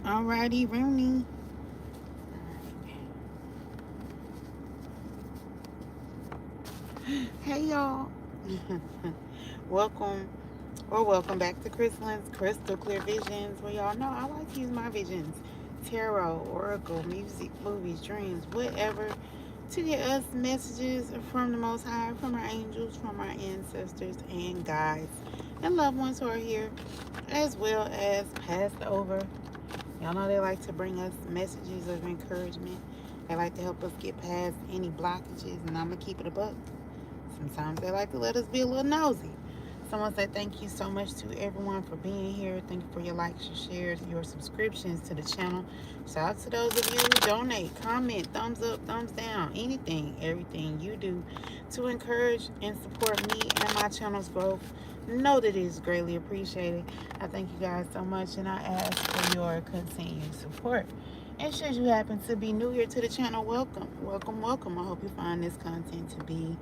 Alrighty, Rooney. Hey, y'all. welcome welcome back to Crystal Clear Visions, where y'all know I like to use my visions, tarot, oracle, music, movies, dreams, whatever, to get us messages from the Most High, from our angels, from our ancestors and guides, and loved ones who are here, as well as passed over. Y'all know they like to bring us messages of encouragement. They like to help us get past any blockages, and I'm going to keep it a buck. Sometimes they like to let us be a little nosy. Someone said thank you so much to everyone for being here. Thank you for your likes, your shares, your subscriptions to the channel. Shout out to those of you who donate, comment, thumbs up, thumbs down, anything, everything you do to encourage and support me and my channel's growth. Know that it is greatly appreciated. I thank you guys so much, and I ask for your continued support. And should you happen to be new here to the channel, welcome, welcome, welcome. I hope you find this content to be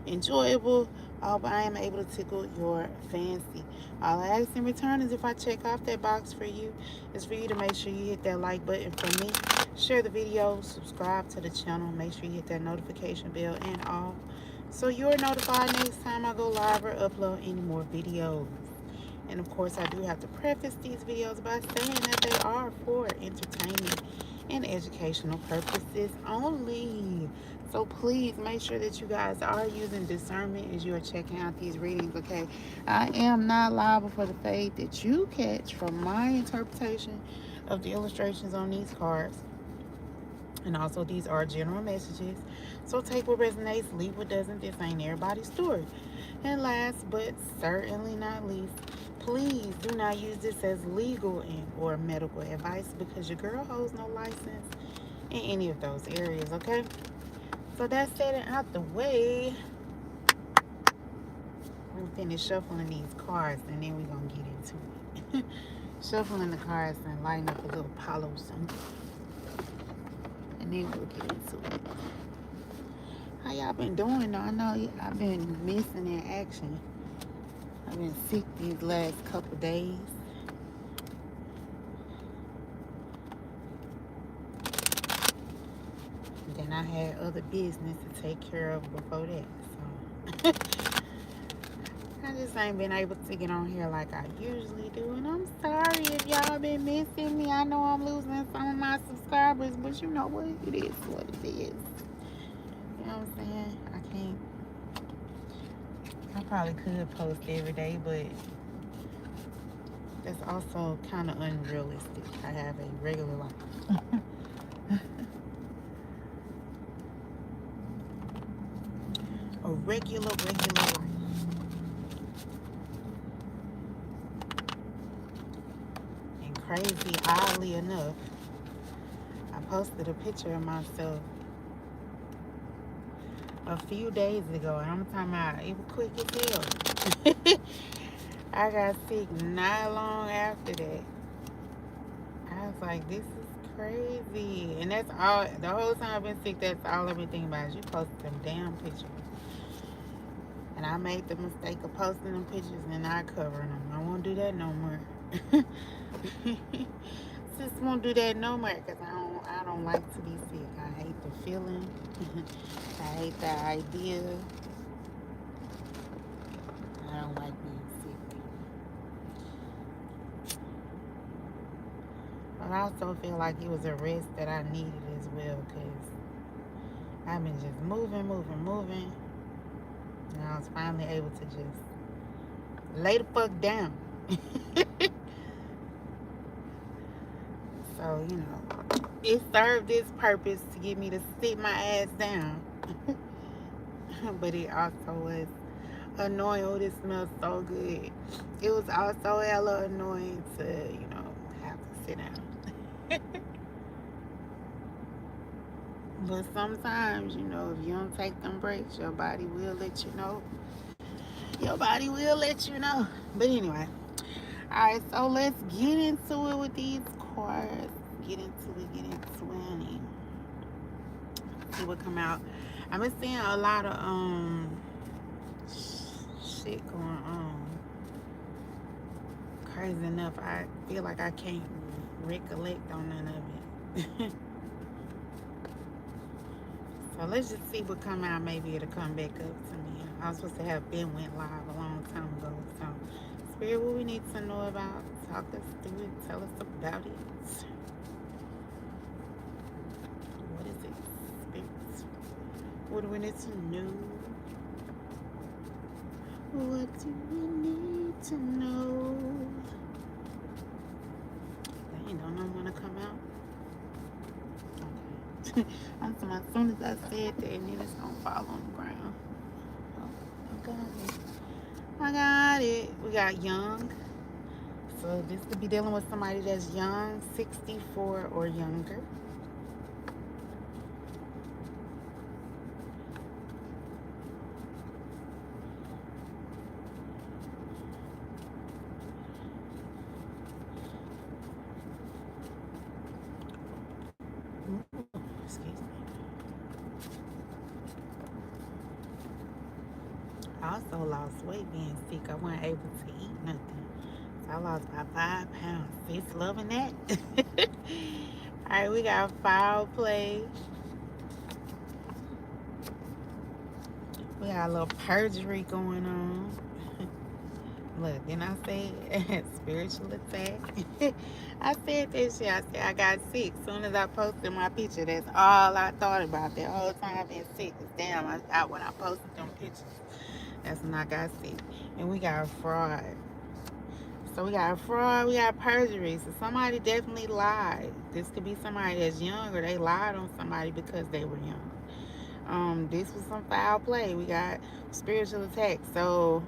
enjoyable. I hope I am able to tickle your fancy. All I ask in return is if I check off that box for you, is for you to make sure you hit that like button for me, share the video, subscribe to the channel, make sure you hit that notification bell and all, so you're notified next time I go live or upload any more videos. And of course, I do have to preface these videos by saying that they are for entertainment and educational purposes only. So please make sure that you guys are using discernment as you are checking out these readings, okay? I am not liable for the fate that you catch from my interpretation of the illustrations on these cards. And also, these are general messages. So take what resonates, leave what doesn't. This ain't everybody's story. And last but certainly not least, please do not use this as legal or medical advice, because your girl holds no license in any of those areas, okay? So that's said and out the way. I'm gonna finish shuffling these cards, and then we're gonna get into it. Shuffling the cards and lighting up a little Palo something, and then we'll get into it. How y'all been doing though? I know I've been missing in action. I've been sick these last couple days. And then I had other business to take care of before that. So I just ain't been able to get on here like I usually do. And I'm sorry if y'all been missing me. I know I'm losing some of my subscribers, but you know what? It is what it is. You know what I'm saying? I probably could post every day, but that's also kind of unrealistic. I have a regular life. A regular life. And crazy, oddly enough, I posted a picture of myself a few days ago, and I'm talking about it was quick as hell. I got sick not long after that. I was like, this is crazy. And that's all, the whole time I've been sick, that's all I've been thinking about is you posted them damn pictures. And I made the mistake of posting them pictures and not covering them. I won't do that no more. Just won't do that no more, because I don't like to be sick. I hate the feeling. I hate the idea. I don't like being sick. But I also feel like it was a rest that I needed as well, because I've been just moving. And I was finally able to just lay the fuck down. So, you know, it served its purpose to get me to sit my ass down. But it also was annoying. Oh, this smells so good. It was also hella annoying to, you know, have to sit down. But sometimes, you know, if you don't take them breaks, your body will let you know. Your body will let you know. But anyway. Alright, so let's get into it with these cards. Get into it. And see what come out. I've been seeing a lot of shit going on. Crazy enough, I feel like I can't recollect on none of it. So let's just see what come out. Maybe it'll come back up to me. I was supposed to have been went live a long time ago. So Spirit, what we need to know about, talk us through it, tell us about it. What is it, Spirit? What do we need to know? What do we need to know? They don't know when to come out. Okay. As soon as I said that, and then it's gonna fall on the ground. Oh, I got it. I got it. We got young. So this could be dealing with somebody that's young, 64 or younger. Excuse me. I also lost weight being sick. I wasn't able to eat nothing. So I lost about 5 pounds. Sis loving that. Alright, we got foul play. We got a little perjury going on. Look, didn't I say spiritual attack? I said this shit. I said I got sick. As soon as I posted my picture, that's all I thought about that whole time being sick. Cause damn, when I posted them pictures, that's when I got sick. And we got fraud. So we got fraud, we got perjury. So somebody definitely lied. This could be somebody that's young, or they lied on somebody because they were young. This was some foul play. We got spiritual attack. So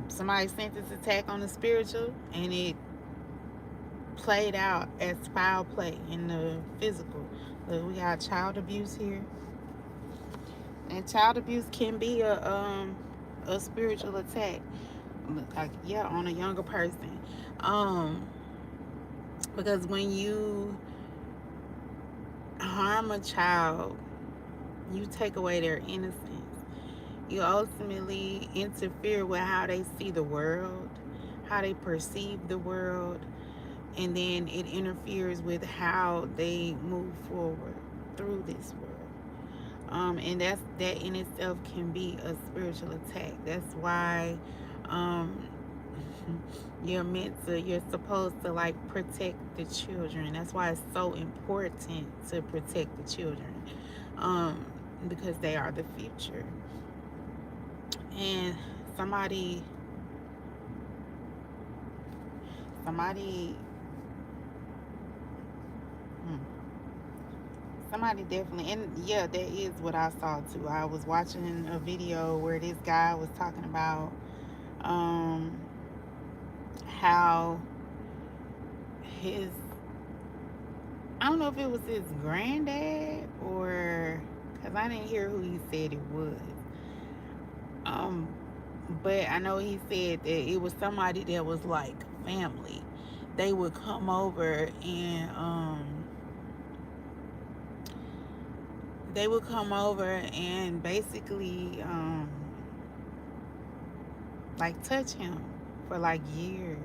somebody sent this attack on the spiritual, and it played out as foul play in the physical. Look, we got child abuse here, and child abuse can be a spiritual attack, like, yeah, on a younger person, because when you harm a child, you take away their innocence. You ultimately interfere with how they see the world, how they perceive the world, and then it interferes with how they move forward through this world. And that in itself can be a spiritual attack. That's why you're supposed to like protect the children. That's why it's so important to protect the children, because they are the future. And somebody definitely, and yeah, that is what I saw too. I was watching a video where this guy was talking about how his, I don't know if it was his granddad, or, because I didn't hear who he said it was, but I know he said that it was somebody that was like family. They would come over and basically like touch him for like years.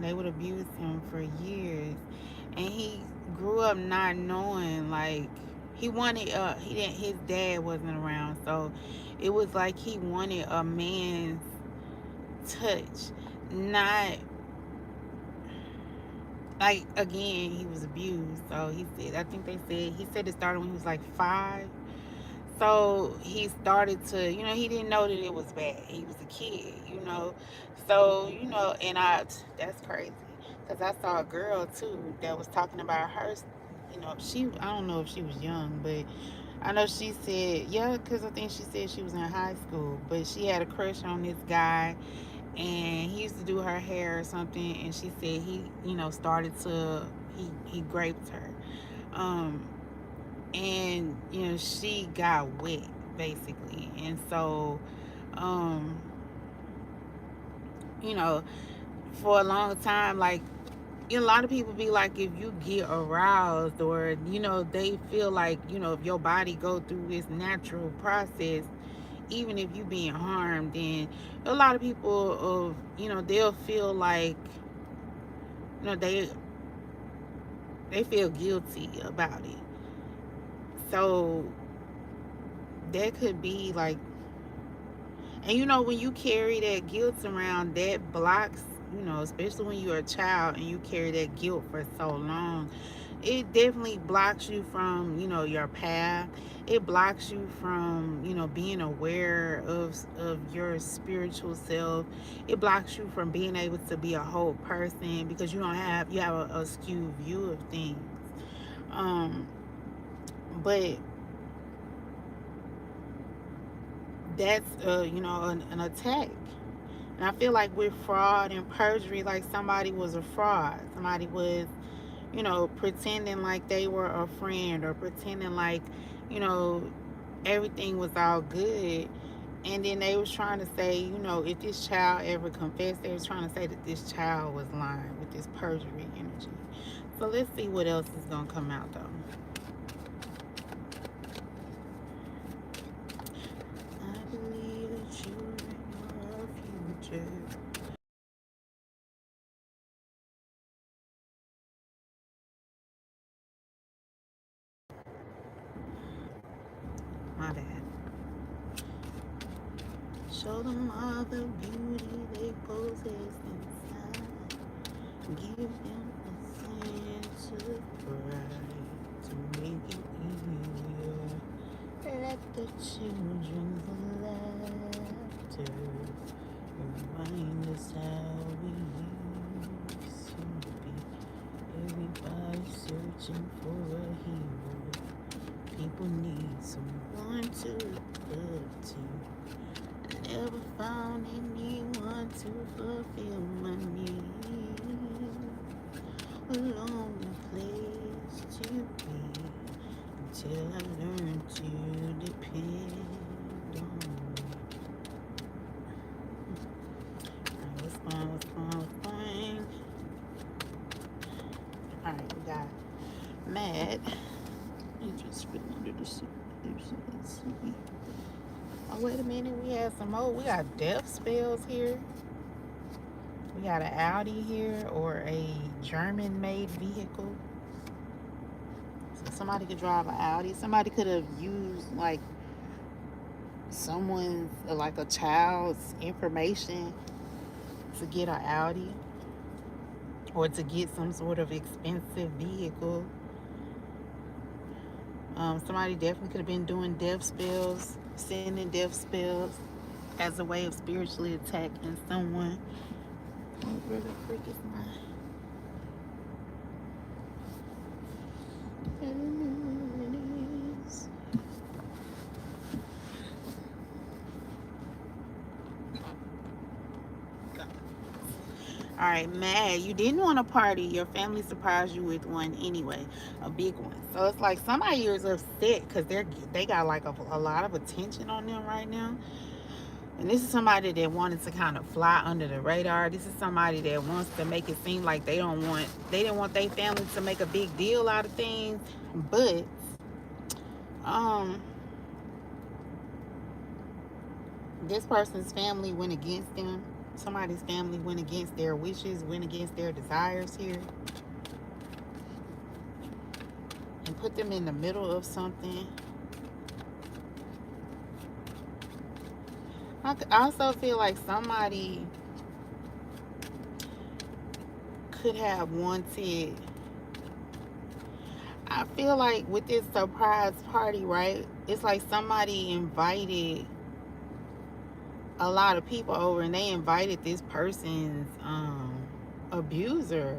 They would abuse him for years, and he grew up not knowing, like, he wanted his dad wasn't around, so it was like he wanted a man's touch. Not like, again, he was abused. So he said, I think he said it started when he was like 5. So he started to, he didn't know that it was bad. He was a kid, So, and that's crazy. Because I saw a girl too that was talking about her, I don't know if she was young, but I know she said, yeah, because I think she said she was in high school, but she had a crush on this guy, and he used to do her hair or something, and she said he started to, he raped her, and she got wet basically. And so for a long time, like, a lot of people be like, if you get aroused, or they feel like, if your body go through this natural process, even if you being harmed, then a lot of people they'll feel like you know, they feel guilty about it. So that could be like, and you know, when you carry that guilt around, that blocks, you know, especially when you're a child and you carry that guilt for so long, it definitely blocks you from, you know, your path. It blocks you from, you know, being aware of your spiritual self. It blocks you from being able to be a whole person because you have a skewed view of things. Um, but that's you know, an attack. And I feel like with fraud and perjury, like somebody was a fraud. Somebody was, you know, pretending like they were a friend, or pretending like, you know, everything was all good. And then they was trying to say, you know, if this child ever confessed, they was trying to say that this child was lying with this perjury energy. So let's see what else is going to come out, though. I believe that you are our future. My bad. Show them all the beauty they possess inside. Give them a sense of pride to make it easier. Let the children's laughter remind us how we used to be. Everybody searching for a hero. People need someone to look to. Never found anyone to fulfill my needs. A lonely place to be until I learn to depend on me. What's fine, what's fine, what's fine. Alright, we got mad. You just feel under the suit. Oh, wait a minute. We have some more. We got death spells here. We got an Audi here, or a German-made vehicle. So somebody could drive an Audi. Somebody could have used like someone's, like a child's information to get an Audi, or to get some sort of expensive vehicle. Somebody definitely could have been doing death spells, sending death spells as a way of spiritually attacking someone. Where the freak is my... All right, mad. You didn't want a party. Your family surprised you with one anyway, a big one. So it's like somebody is upset because they got like a lot of attention on them right now. And this is somebody that wanted to kind of fly under the radar. This is somebody that wants to make it seem like they didn't want their family to make a big deal out of things. But this person's family went against them. Somebody's family went against their wishes, went against their desires here, and put them in the middle of something. I also feel like somebody could have wanted... I feel like with this surprise party, right? It's like somebody invited a lot of people over, and they invited this person's abuser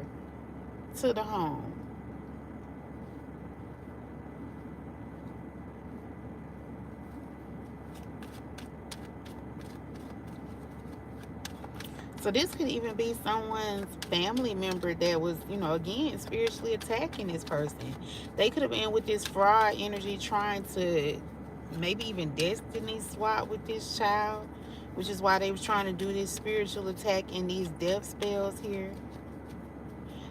to the home. So this could even be someone's family member that was, you know, again, spiritually attacking this person. They could have been with this fraud energy, trying to maybe even destiny swap with this child, which is why they was trying to do this spiritual attack and these death spells here.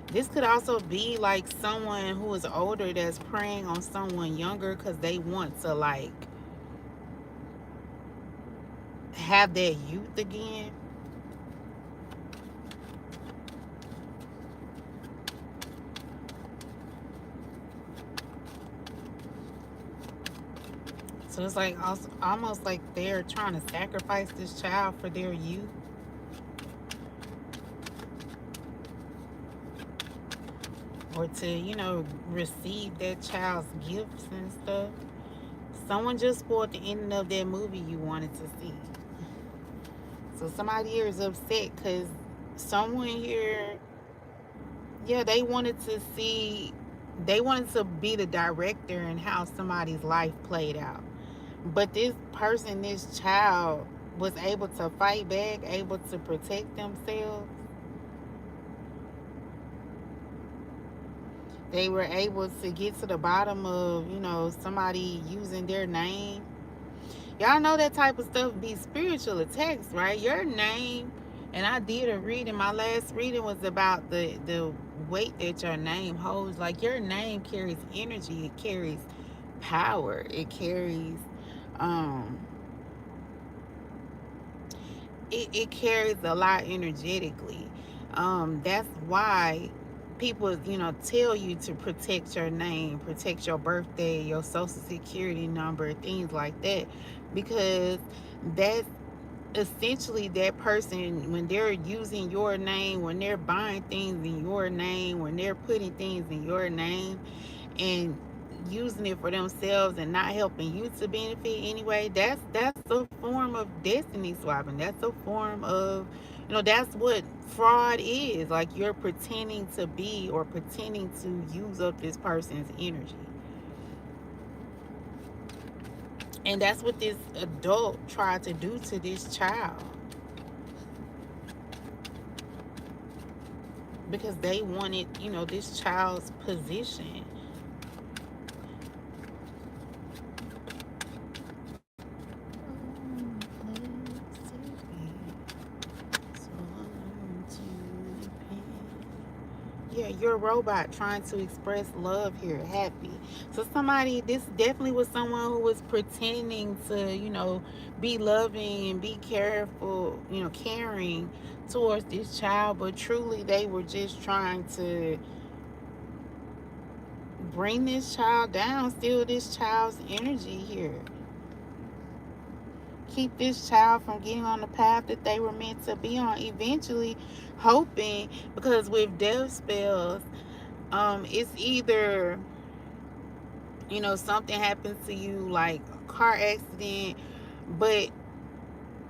This could also be like someone who is older that's preying on someone younger because they want to like have their youth again. So it's like also, almost like they're trying to sacrifice this child for their youth, or to, receive that child's gifts and stuff. Someone just spoiled the ending of that movie you wanted to see. So somebody here is upset because someone here, yeah, they wanted to be the director and how somebody's life played out. But this person, this child, was able to fight back, able to protect themselves. They were able to get to the bottom of, somebody using their name. Y'all know that type of stuff be spiritual attacks, right? Your name, and I did a reading. My last reading was about the weight that your name holds. Like, your name carries energy, it carries power, it carries um it carries a lot energetically. That's why people, tell you to protect your name, protect your birthday, your social security number, things like that, because that's essentially that person, when they're using your name, when they're buying things in your name, when they're putting things in your name and using it for themselves and not helping you to benefit anyway, that's a form of destiny swapping. That's a form of, that's what fraud is. Like, you're pretending to be or pretending to use up this person's energy. And that's what this adult tried to do to this child, because they wanted, this child's position. Yeah, you're a robot trying to express love here, happy. So somebody, this definitely was someone who was pretending to, be loving and be careful, caring towards this child, but truly they were just trying to bring this child down, steal this child's energy here. Keep this child from getting on the path that they were meant to be on eventually, hoping, because with death spells, it's either, something happens to you, like a car accident, but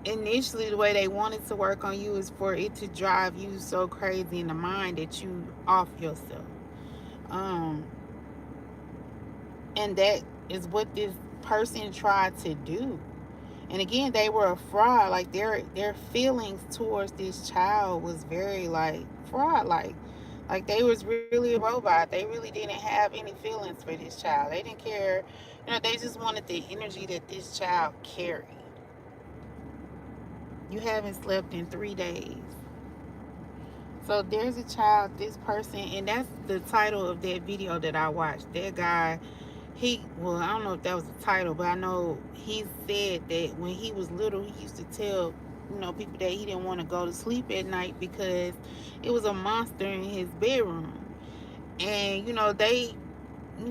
initially the way they wanted to work on you is for it to drive you so crazy in the mind that you off yourself. um and that is what this person tried to do. And again, they were a fraud. Like, their feelings towards this child was very, like, fraud. Like they was really a robot. They really didn't have any feelings for this child. They didn't care. They just wanted the energy that this child carried. You haven't slept in 3 days. So there's a child, this person, and that's the title of that video that I watched. That guy, well, I don't know if that was the title, but I know he said that when he was little, he used to tell, people that he didn't want to go to sleep at night because it was a monster in his bedroom. And, they,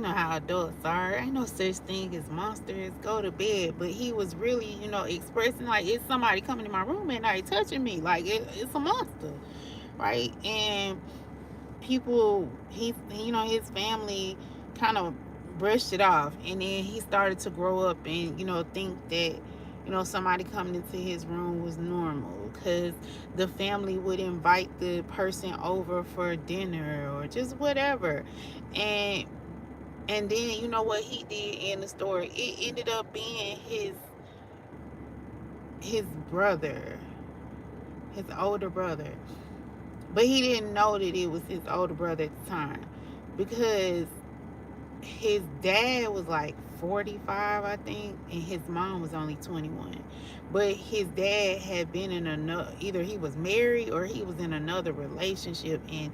how adults are, ain't no such thing as monsters, go to bed. But he was really, expressing, like, it's somebody coming in my room at night touching me, like it's a monster, right? And people, his family kind of brushed it off, and then he started to grow up and, think that, somebody coming into his room was normal, because the family would invite the person over for dinner or just whatever. And then, what he did in the story, it ended up being his brother, his older brother. But he didn't know that it was his older brother at the time, because his dad was like 45, I think, and his mom was only 21. But his dad had been in another, either he was married or he was in another relationship, and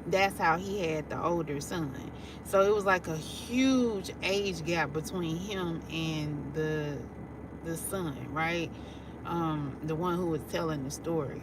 that's how he had the older son. So it was like a huge age gap between him and the son, right? The one who was telling the story.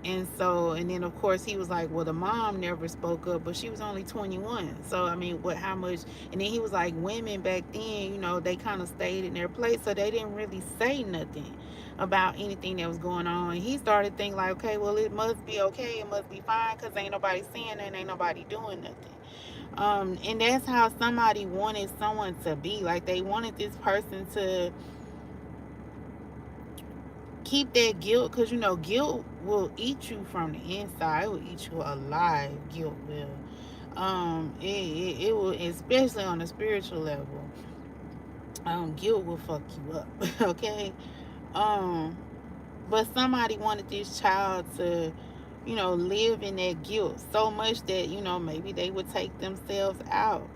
And so, and then of course he was like, well, the mom never spoke up, but she was only 21. So I mean, what, how much? And then he was like, women back then, you know, they kind of stayed in their place, so they didn't really say nothing about anything that was going on. And he started thinking like, okay, well, it must be okay, it must be fine, because ain't nobody saying that, ain't nobody doing nothing. And that's how somebody wanted someone to be. Like, they wanted this person to keep that guilt, because you know guilt will eat you from the inside. It will eat you alive. Guilt will. It will, especially on a spiritual level. Guilt will fuck you up. Okay. um but somebody wanted this child to, you know, live in that guilt so much that, you know, maybe they would take themselves out.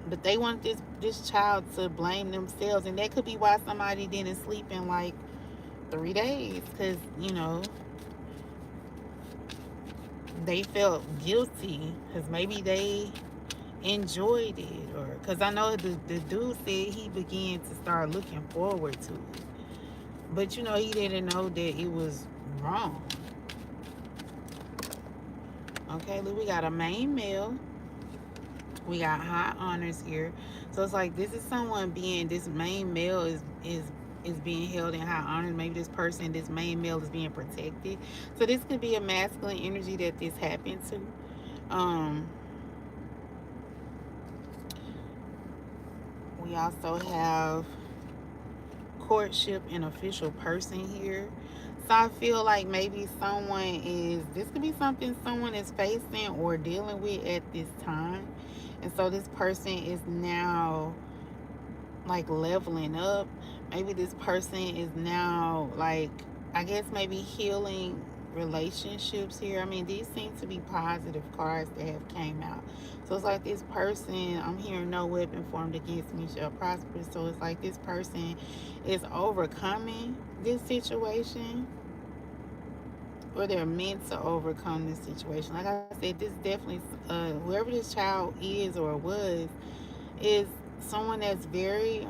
But they want this child to blame themselves, and that could be why somebody didn't sleep in like 3 days, because, you know, they felt guilty because maybe they enjoyed it, or because I know the dude said he began to start looking forward to it, but you know he didn't know that it was wrong. Okay, look, we got a main male, we got high honors here. So it's like this is someone being, this main male is being held in high honor. Maybe this person, this main male, is being protected. So this could be a masculine energy that this happened to. um we also have courtship and official person here. So I feel like maybe someone is, this could be something someone is facing or dealing with at this time. And so this person is now like leveling up. Maybe this person is now like, I guess maybe healing relationships here. I mean, these seem to be positive cards that have came out. So it's like this person, I'm hearing no weapon formed against me shall prosper. So it's like this person is overcoming this situation, or they're meant to overcome this situation. Like I said, this definitely, whoever this child is or was, is someone that's very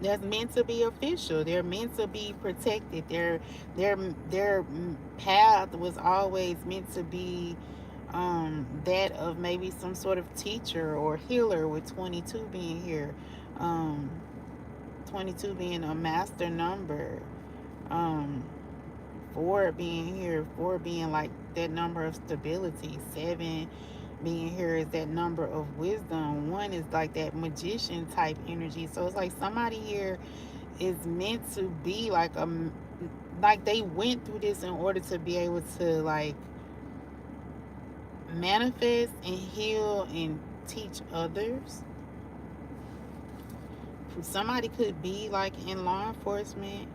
that's meant to be official. They're meant to be protected. Their path was always meant to be that of maybe some sort of teacher or healer, with 22 being here. um 22 being a master number. um 4 being here, 4 being like that number of stability. 7 being here is that number of wisdom. 1 is like that magician type energy. So it's like somebody here is meant to be like a, like they went through this in order to be able to like manifest and heal and teach others. Somebody could be like in law enforcement,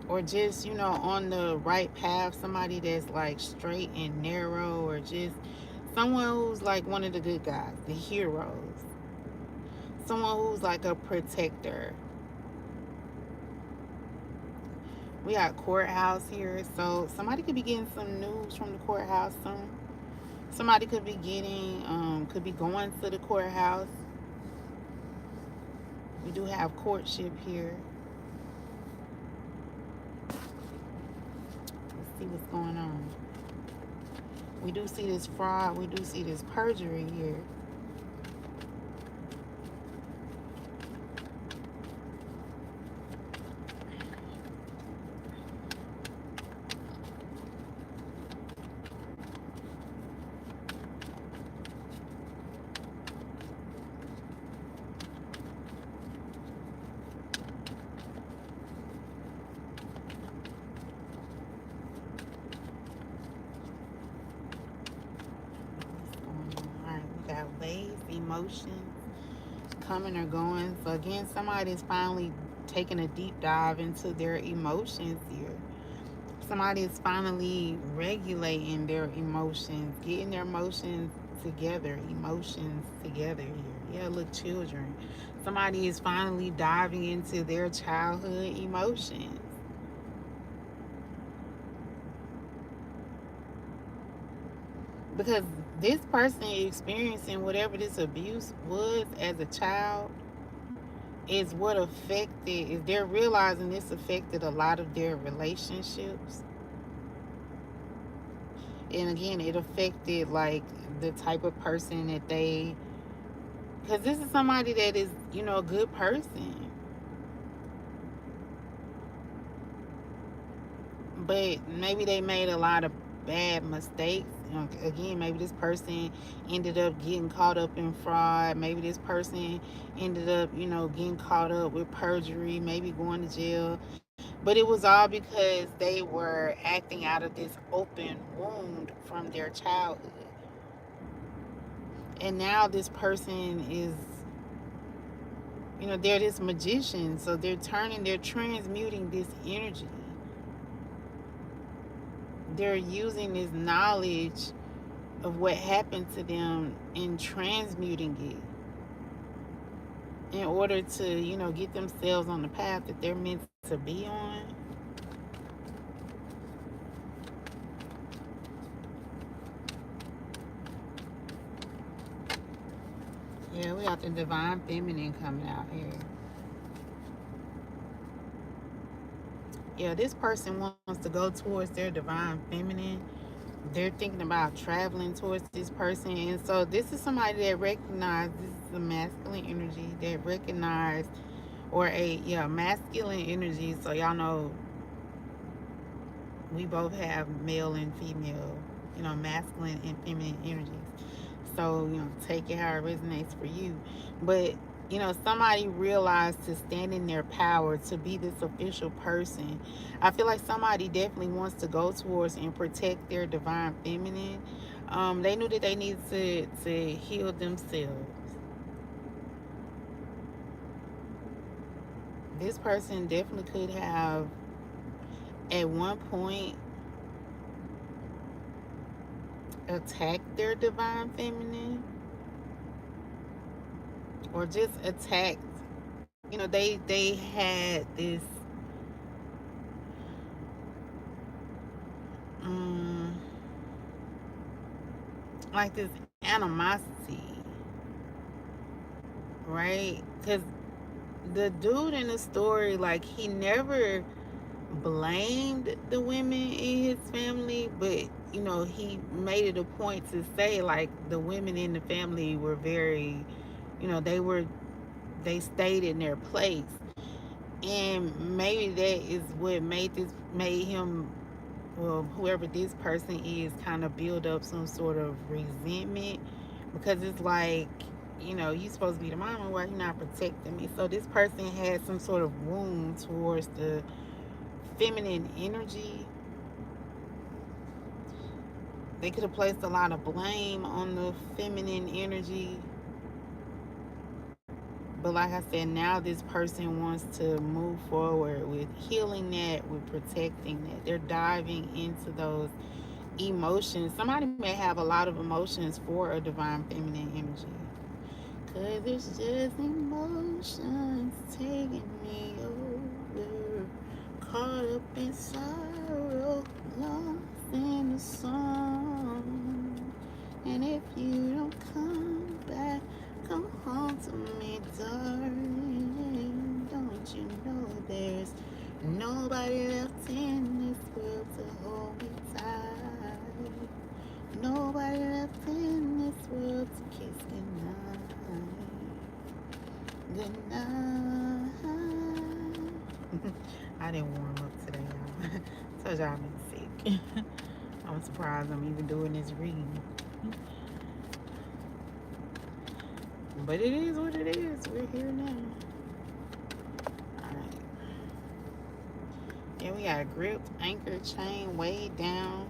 or just, you know, on the right path. Somebody that's like straight and narrow, or just someone who's like one of the good guys, the heroes, someone who's like a protector. We got courthouse here, so somebody could be getting some news from the courthouse soon. Somebody could be getting could be going to the courthouse. We do have courtship here. Let's see what's going on. We do see this fraud. We do see this perjury here. Got waves, emotions coming or going. So again, somebody's finally taking a deep dive into their emotions here. Somebody is finally regulating their emotions, getting their emotions together, here. Yeah, look, children. Somebody is finally diving into their childhood emotions. Because this person experiencing whatever this abuse was as a child, is what affected, is they're realizing this affected a lot of their relationships. And again, it affected like the type of person that they, because this is somebody that is, a good person, but maybe they made a lot of bad mistakes. Again, maybe this person ended up getting caught up in fraud. Maybe this person ended up, getting caught up with perjury, maybe going to jail. But it was all because they were acting out of this open wound from their childhood. And now this person is, they're this magician. So they're transmuting this energy. They're using this knowledge of what happened to them and transmuting it in order to, get themselves on the path that they're meant to be on. Yeah, we got the divine feminine coming out here. Yeah, this person wants to go towards their divine feminine. They're thinking about traveling towards this person. And so this is somebody that recognizes, this is a masculine energy, that recognize, or masculine energy. So y'all know we both have male and female, masculine and feminine energies. So, take it how it resonates for you. But, somebody realized to stand in their power, to be this official person. I feel like somebody definitely wants to go towards and protect their divine feminine. They knew that they needed to heal themselves. This person definitely could have, at one point, attacked their divine feminine, or just attacked. They had this like this animosity, right? Because the dude in the story, like, he never blamed the women in his family, but he made it a point to say, like, the women in the family were very, they stayed in their place. And maybe that is what made him, well, whoever this person is, kind of build up some sort of resentment, because it's like, you supposed to be the mama, why you not protecting me? So this person had some sort of wound towards the feminine energy. They could have placed a lot of blame on the feminine energy. But like I said, now this person wants to move forward with healing that, with protecting that. They're diving into those emotions. Somebody may have a lot of emotions for a divine feminine energy. Cause it's just emotions taking me over. Caught up in sorrow, lost in the song. And if you don't come back, come home to me, darling. Don't you know there's nobody left in this world to hold me tight? Nobody left in this world to kiss goodnight. Goodnight. I didn't warm up today, y'all. Told y'all I've been sick. I'm surprised I'm even doing this reading. But it is what it is. We're here now. Alright. Yeah, we got gripped, anchor, chain, weighed down.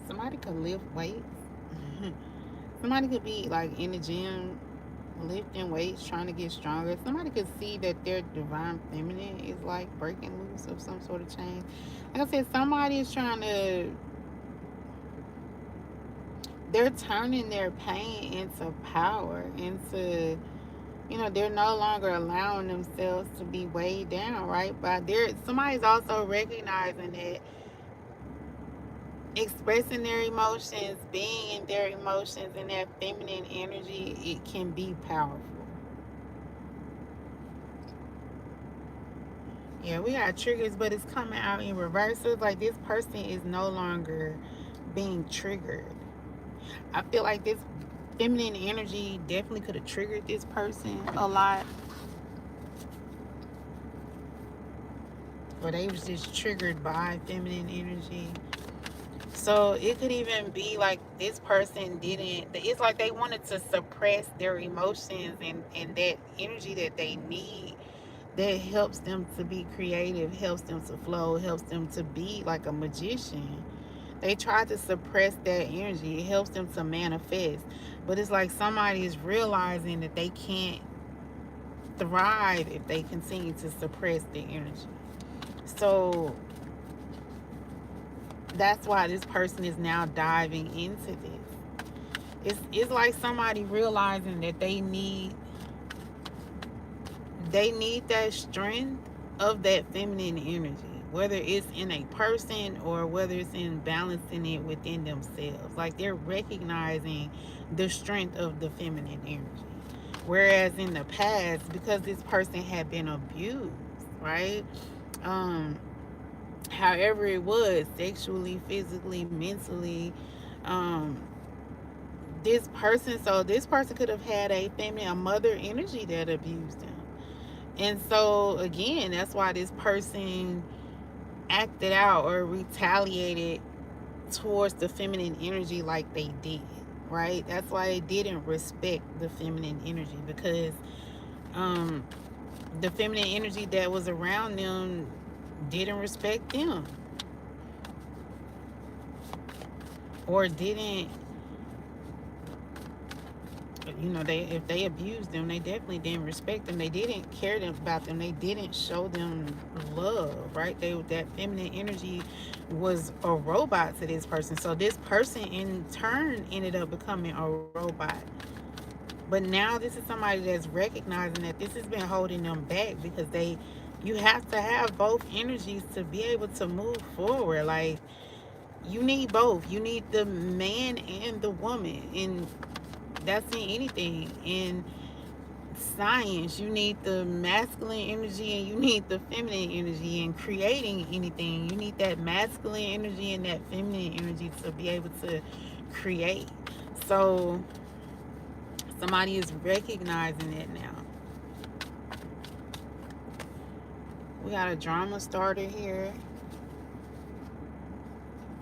Somebody could lift weights. Somebody could be like in the gym lifting weights, trying to get stronger. Somebody could see that their divine feminine is like breaking loose of some sort of chain. Like I said, somebody is trying to, they're turning their pain into power, into, They're no longer allowing themselves to be weighed down, right? But somebody's also recognizing that expressing their emotions, being in their emotions and that feminine energy, it can be powerful. Yeah, we got triggers, but it's coming out in reverse. So it's like this person is no longer being triggered. I feel like this feminine energy definitely could have triggered this person a lot, or they was just triggered by feminine energy. So it could even be like this person didn't, it's like they wanted to suppress their emotions and that energy that they need, that helps them to be creative, helps them to flow, helps them to be like a magician. They try to suppress that energy. It helps them to manifest. But it's like somebody is realizing that they can't thrive if they continue to suppress the energy. So that's why this person is now diving into this. It's like somebody realizing that they need that strength of that feminine energy, whether it's in a person or whether it's in balancing it within themselves. Like they're recognizing the strength of the feminine energy. Whereas in the past, because this person had been abused, right? Um, However it was, sexually, physically, mentally, um, this person could have had a mother energy that abused them. And so again, that's why this person acted out or retaliated towards the feminine energy like they did, right? That's why they didn't respect the feminine energy, because um the feminine energy that was around them didn't respect them, or didn't, they, if they abused them, they definitely didn't respect them. They didn't care about them. They didn't show them love, right? That feminine energy was a robot to this person. So this person in turn ended up becoming a robot. But now this is somebody that's recognizing that this has been holding them back, because you have to have both energies to be able to move forward. Like, you need both. You need the man and the woman, and that's in anything. In science, you need the masculine energy and you need the feminine energy. In creating anything, you need that masculine energy and that feminine energy to be able to create. So somebody is recognizing it now. We got a drama starter here.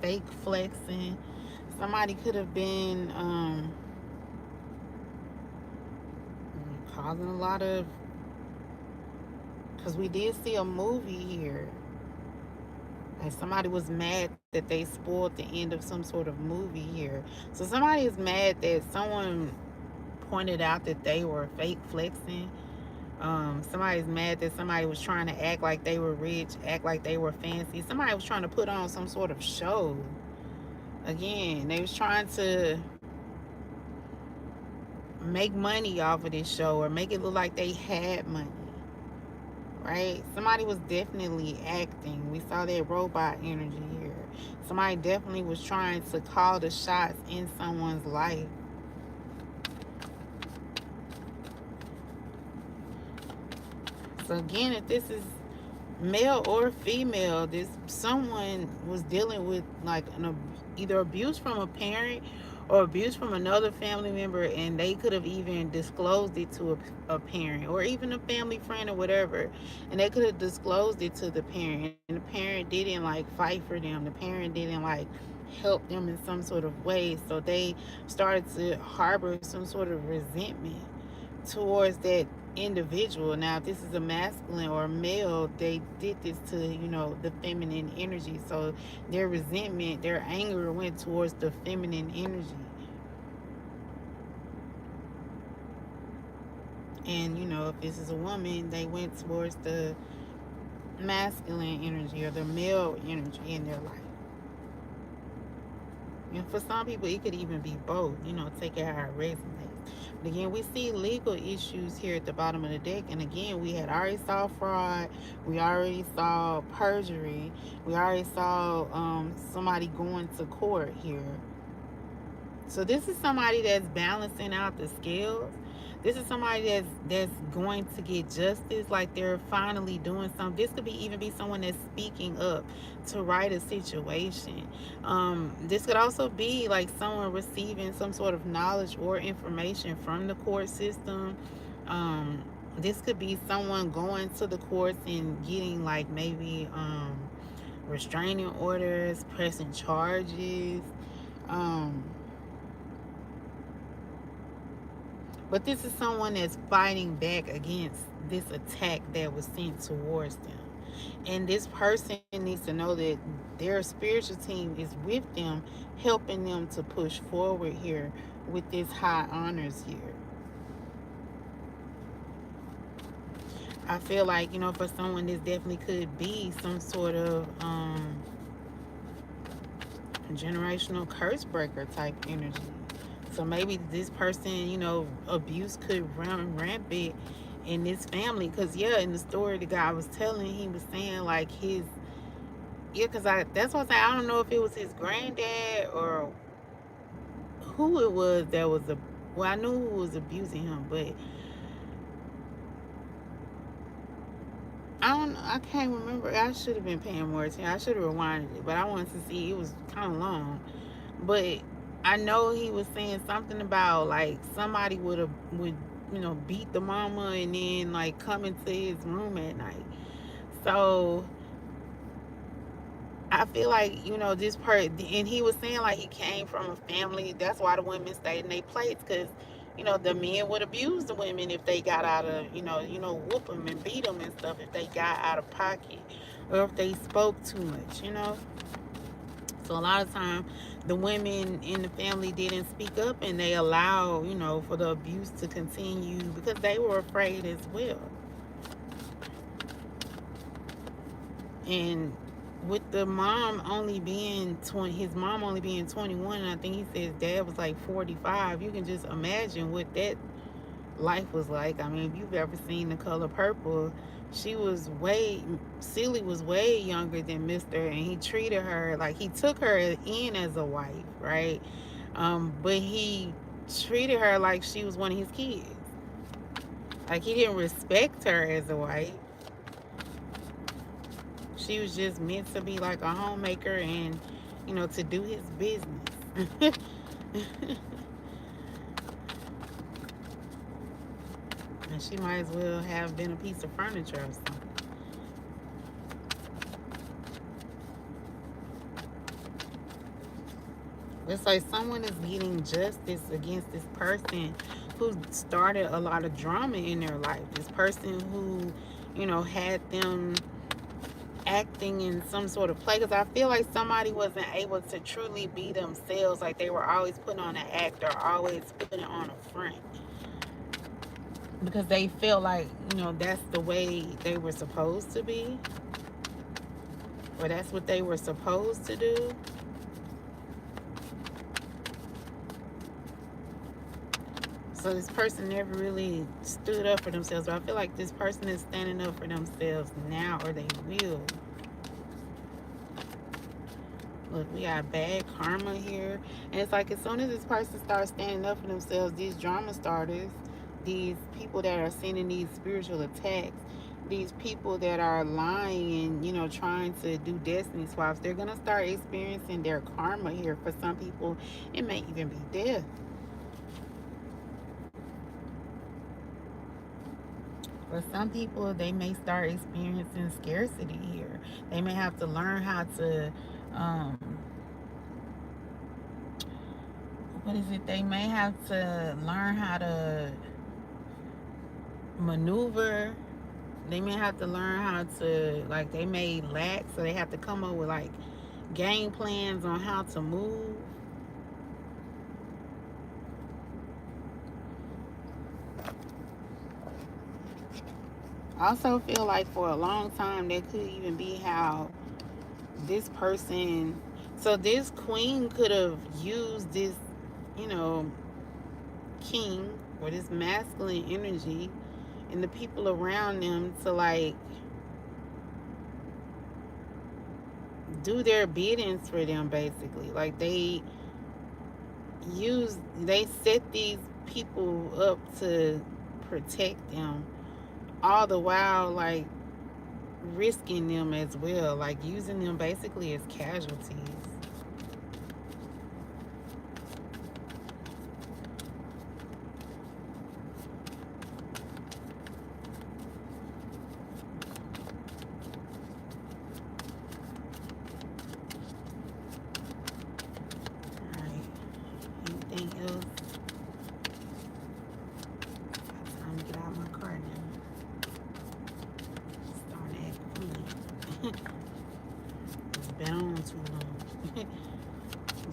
Fake flexing. Somebody could have been causing a lot of, because we did see a movie here, and somebody was mad that they spoiled the end of some sort of movie here. So somebody is mad that someone pointed out that they were fake flexing. Somebody's mad that somebody was trying to act like they were rich, act like they were fancy. Somebody was trying to put on some sort of show. Again, they was trying to make money off of this show, or make it look like they had money, right? Somebody was definitely acting. We saw that robot energy here. Somebody definitely was trying to call the shots in someone's life. So again, if this is male or female, this someone was dealing with like either abuse from a parent or abuse from another family member, and they could have even disclosed it to a parent, or even a family friend or whatever, and they could have disclosed it to the parent, and the parent didn't like fight for them. The parent didn't like help them in some sort of way, so they started to harbor some sort of resentment towards that individual. Now, if this is a masculine or a male, they did this to, the feminine energy. So their resentment, their anger went towards the feminine energy. And, if this is a woman, they went towards the masculine energy or the male energy in their life. And for some people, it could even be both, take it how it resonates. Again, we see legal issues here at the bottom of the deck. And again, we had already saw fraud. We already saw perjury. We already saw somebody going to court here. So this is somebody that's balancing out the scales. This is somebody that's going to get justice, like they're finally doing something. This could be even be someone that's speaking up to right a situation. This could also be like someone receiving some sort of knowledge or information from the court system. Um, this could be someone going to the courts and getting like maybe restraining orders, pressing charges. Um, But this is someone that's fighting back against this attack that was sent towards them. And this person needs to know that their spiritual team is with them, helping them to push forward here with this high honors here. I feel like, for someone, this definitely could be some sort of generational curse breaker type energy. So maybe this person, abuse could run rampant in this family. Because, in the story the guy was telling, he was saying, like, because that's what I say. I don't know if it was his granddad or who it was that was, I knew who was abusing him, but I can't remember. I should have been paying more attention. I should have rewinded it, but I wanted to see. It was kind of long. But I know he was saying something about like somebody would beat the mama and then like come into his room at night. So I feel like, this person, and he was saying like he came from a family. That's why the women stayed in their place, because the men would abuse the women if they got out of, whoop them and beat them and stuff if they got out of pocket or if they spoke too much. So a lot of time the women in the family didn't speak up, and they allowed, for the abuse to continue because they were afraid as well. And with the mom only being 20, his mom only being 21, and I think he said his dad was like 45. You can just imagine what that life was like. I mean, if you've ever seen The Color Purple, Celie was way younger than Mr. And he treated her like, he took her in as a wife, right? But he treated her like she was one of his kids. Like, he didn't respect her as a wife. She was just meant to be like a homemaker and, to do his business. And she might as well have been a piece of furniture or something. It's like someone is getting justice against this person who started a lot of drama in their life. This person who, had them acting in some sort of play, because I feel like somebody wasn't able to truly be themselves. Like they were always putting on an act or always putting on a front, because they felt like, that's the way they were supposed to be, or that's what they were supposed to do. So this person never really stood up for themselves. But I feel like this person is standing up for themselves now, or they will. Look, we got bad karma here. And it's like as soon as this person starts standing up for themselves, these drama starters, these people that are sending these spiritual attacks, these people that are lying and, trying to do destiny swaps, they're going to start experiencing their karma here. For some people, it may even be death. For some people, they may start experiencing scarcity here. They may have to learn how to, what is it? They may have to learn how to maneuver. They may have to learn how to, like, they may lack, so they have to come up with, like, game plans on how to move. I also feel like for a long time, that could even be how this person, so this queen could have used this, king or this masculine energy and the people around them to like do their biddings for them, basically. Like they set these people up to protect them, all the while like risking them as well, like using them basically as casualties. All right, anything else? Time to get out my car now. Starting to act funny. It's been on too long.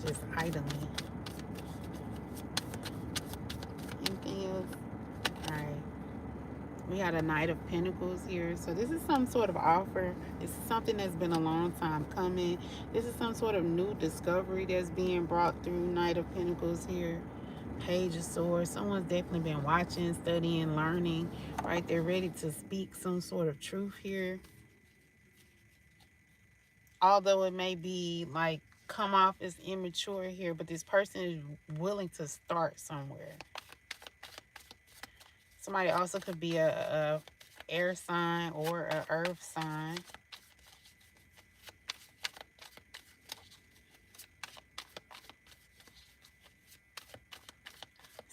Just idling. Anything else? All right. We got a Knight of Pentacles here. So this is some sort of offer. This is something that's been a long time coming. This is some sort of new discovery that's being brought through Knight of Pentacles here. Page of Swords. Someone's definitely been watching, studying, learning, right? They're ready to speak some sort of truth here. Although it may be like come off as immature here, but this person is willing to start somewhere. Somebody also could be a air sign or a earth sign.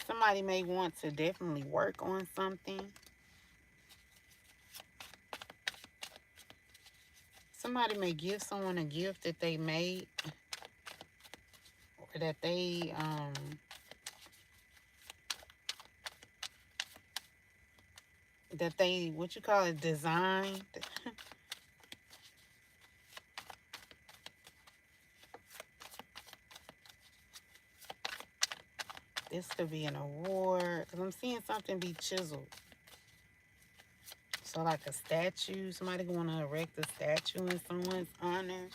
Somebody may want to definitely work on something. Somebody may give someone a gift that they made, or that they what you call it, designed. This could be an award, because I'm seeing something be chiseled. So like a statue, somebody want to erect a statue in someone's honor.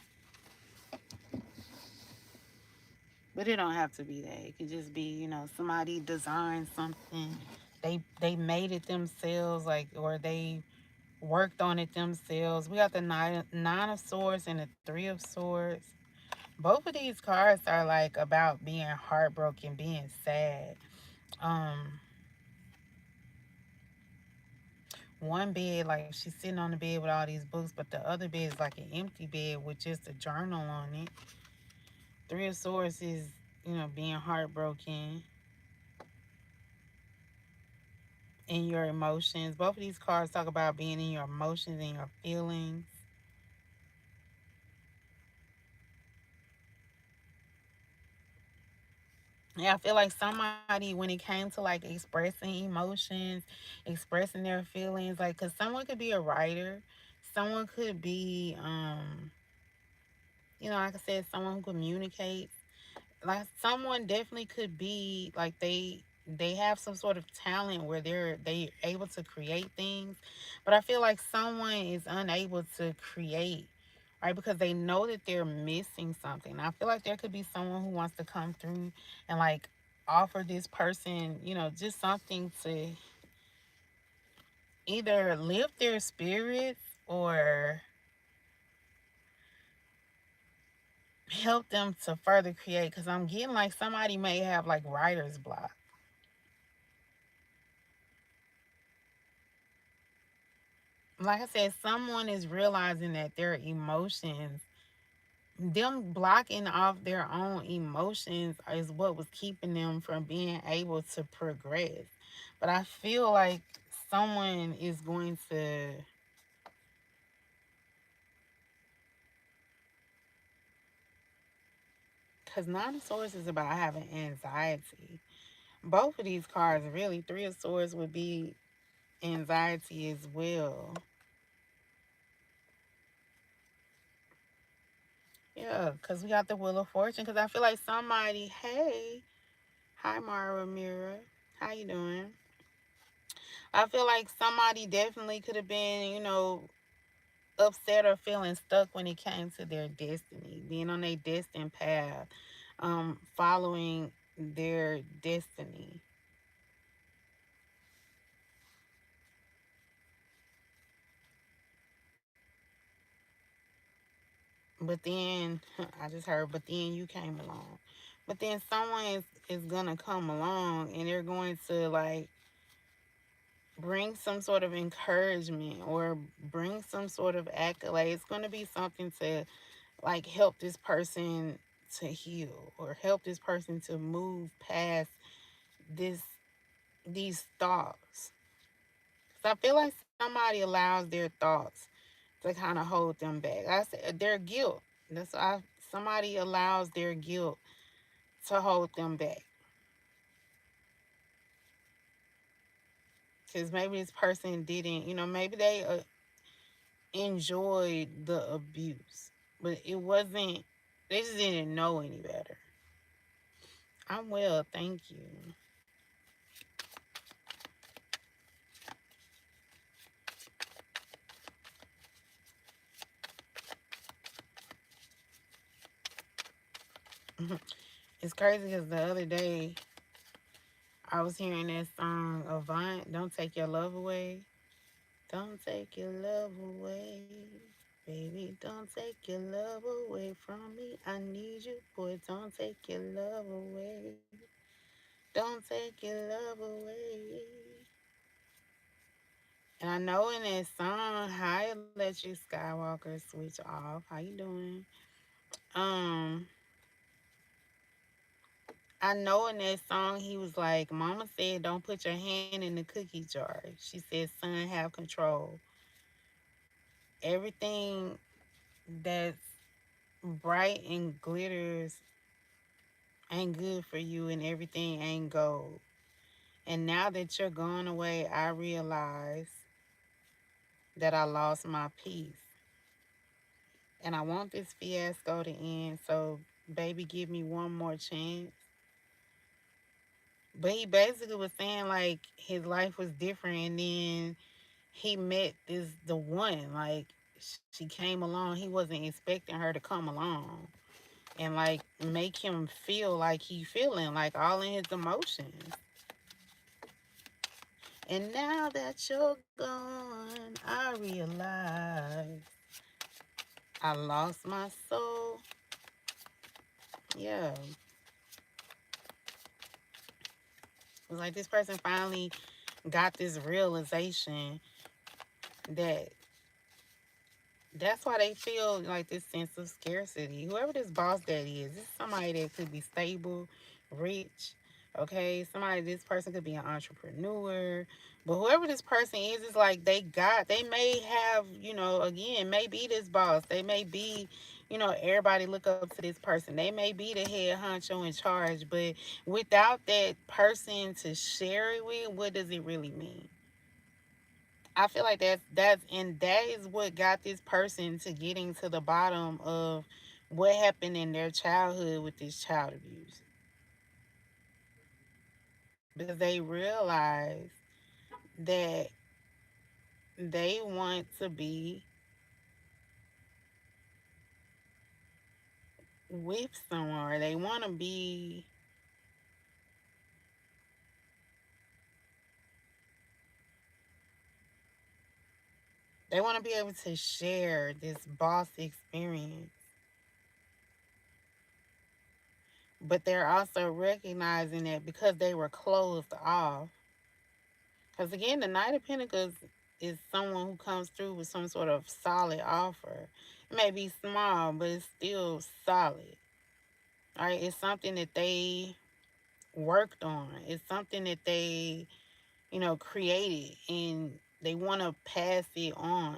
But it don't have to be that. It could just be, somebody designed something. They made it themselves, like, or they worked on it themselves. We got the nine of swords and the three of swords. Both of these cards are like about being heartbroken, being sad. Um, One bed, like she's sitting on the bed with all these books, but the other bed is like an empty bed with just a journal on it. Three of swords is, being heartbroken in your emotions. Both of these cards talk about being in your emotions and your feelings. Yeah, I feel like somebody, when it came to like expressing emotions, expressing their feelings, like, because someone could be a writer, someone could be, like I said, someone who communicates. Like someone definitely could be like they have some sort of talent where they able to create things, but I feel like someone is unable to create, right, because they know that they're missing something. I feel like there could be someone who wants to come through and like offer this person, just something to either lift their spirits or help them to further create, because I'm getting like somebody may have like writer's block. Like I said, someone is realizing that their emotions, them blocking off their own emotions, is what was keeping them from being able to progress. But I feel like someone is going to, because Nine of Swords is about having anxiety. Both of these cards, really, Three of Swords would be anxiety as well. Yeah, because we got the Wheel of Fortune. Because I feel like somebody, hey, hi Mara Mira, how you doing? I feel like somebody definitely could have been, upset or feeling stuck when it came to their destiny, being on a destined path, following their destiny. But then I just heard, but then you came along. But then someone is gonna come along and they're going to like bring some sort of encouragement or bring some sort of accolade. It's gonna be something to like help this person to heal or help this person to move past this these thoughts. Cause I feel like somebody allows their thoughts to kind of hold them back. I said their guilt. That's why somebody allows their guilt to hold them back. Because maybe this person didn't, maybe they enjoyed the abuse, but it wasn't. They just didn't know any better. I'm well, thank you. It's crazy because the other day I was hearing that song Avant, Don't Take Your Love Away. Don't take your love away. Baby, don't take your love away from me. I need you, boy. Don't take your love away. Don't take your love away. And I know in that song, Hi Electric Skywalker switch off. How you doing? Um, I know in that song he was like, Mama said, don't put your hand in the cookie jar. She said, son, have control. Everything that's bright and glitters ain't good for you, and everything ain't gold. And now that you're gone away, I realize that I lost my peace. And I want this fiasco to end. So, baby, give me one more chance. But he basically was saying like his life was different, and then he met the one. Like she came along. He wasn't expecting her to come along and like make him feel like he feeling like all in his emotions. And now that you're gone, I realize I lost my soul. Yeah. It was like this person finally got this realization that that's why they feel like this sense of scarcity. Whoever this boss daddy is, this is somebody that could be stable, rich, okay? Somebody, this person could be an entrepreneur. But whoever this person is like they may have, again, may be this boss. They may be, everybody look up to this person. They may be the head honcho in charge. But without that person to share it with, what does it really mean? I feel like that is what got this person to getting to the bottom of what happened in their childhood with this child abuse. Because they realize that they want to be with someone, or they want to be able to share this boss experience. But they're also recognizing that because they were closed off. Because again, the Knight of Pentacles is someone who comes through with some sort of solid offer. It may be small, but it's still solid. All right, it's something that they worked on. It's something that they, created, and they want to pass it on.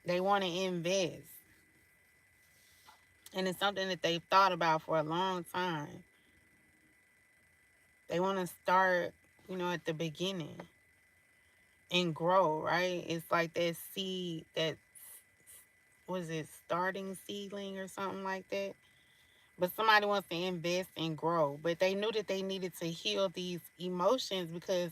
They want to invest, and it's something that they've thought about for a long time. They want to start, at the beginning and grow. Right? It's like that seed that was it starting seedling or something like that. But somebody wants to invest and grow. But they knew that they needed to heal these emotions because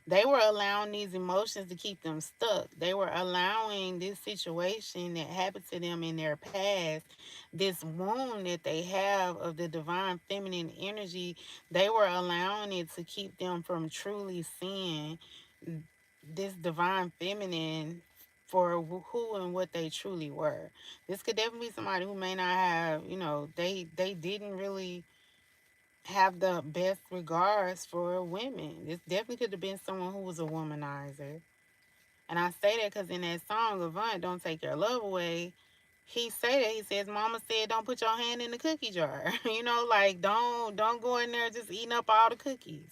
they were allowing these emotions to keep them stuck. They were allowing this situation that happened to them in their past, this wound that they have of the divine feminine energy, they were allowing it to keep them from truly seeing this divine feminine for who and what they truly were. This could definitely be somebody who may not have, they didn't really have the best regards for women. This definitely could have been someone who was a womanizer. And I say that because in that song, Avant, Don't Take Your Love Away, he say that, he says, Mama said, don't put your hand in the cookie jar. Like, don't go in there just eating up all the cookies,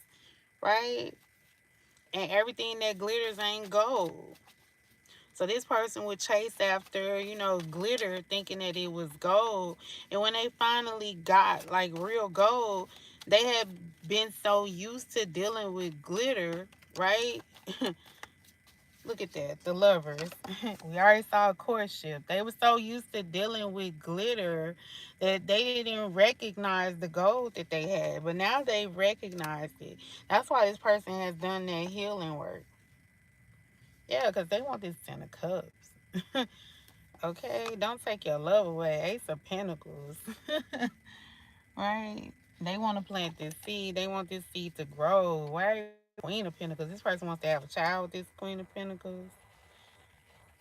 right? And everything that glitters ain't gold. So this person would chase after, glitter, thinking that it was gold. And when they finally got like real gold, they had been so used to dealing with glitter, right? Look at that, the lovers. We already saw a courtship. They were so used to dealing with glitter that they didn't recognize the gold that they had. But now they recognize it. That's why this person has done their healing work. Yeah, because they want this 10 of cups. Okay, don't take your love away. Ace of Pentacles. Right? They want to plant this seed. They want this seed to grow. Right? Queen of Pentacles. This person wants to have a child with this Queen of Pentacles.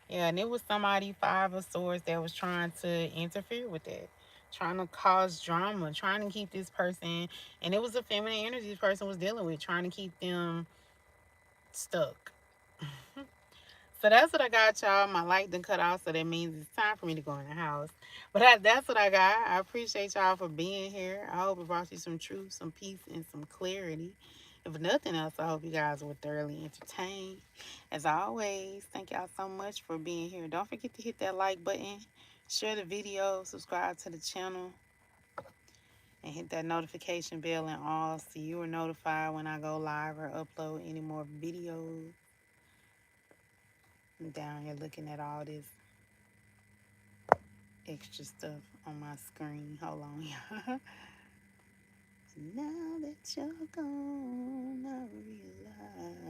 Yeah, and it was somebody, Five of Swords, that was trying to interfere with that. Trying to cause drama. Trying to keep this person, and it was a feminine energy this person was dealing with. Trying to keep them stuck. So that's what I got, y'all. My light done cut off, so that means it's time for me to go in the house. But that's what I got. I appreciate y'all for being here. I hope it brought you some truth, some peace, and some clarity. If nothing else, I hope you guys were thoroughly entertained. As always, thank y'all so much for being here. Don't forget to hit that like button, share the video, subscribe to the channel, and hit that notification bell and all so you are notified when I go live or upload any more videos. I'm down here looking at all this extra stuff on my screen. Hold on, y'all. Now that you're gone, I realize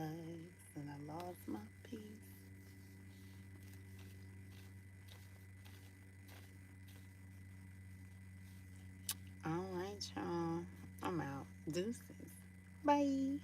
that I lost my peace. All right, y'all. I'm out. Deuces. Bye.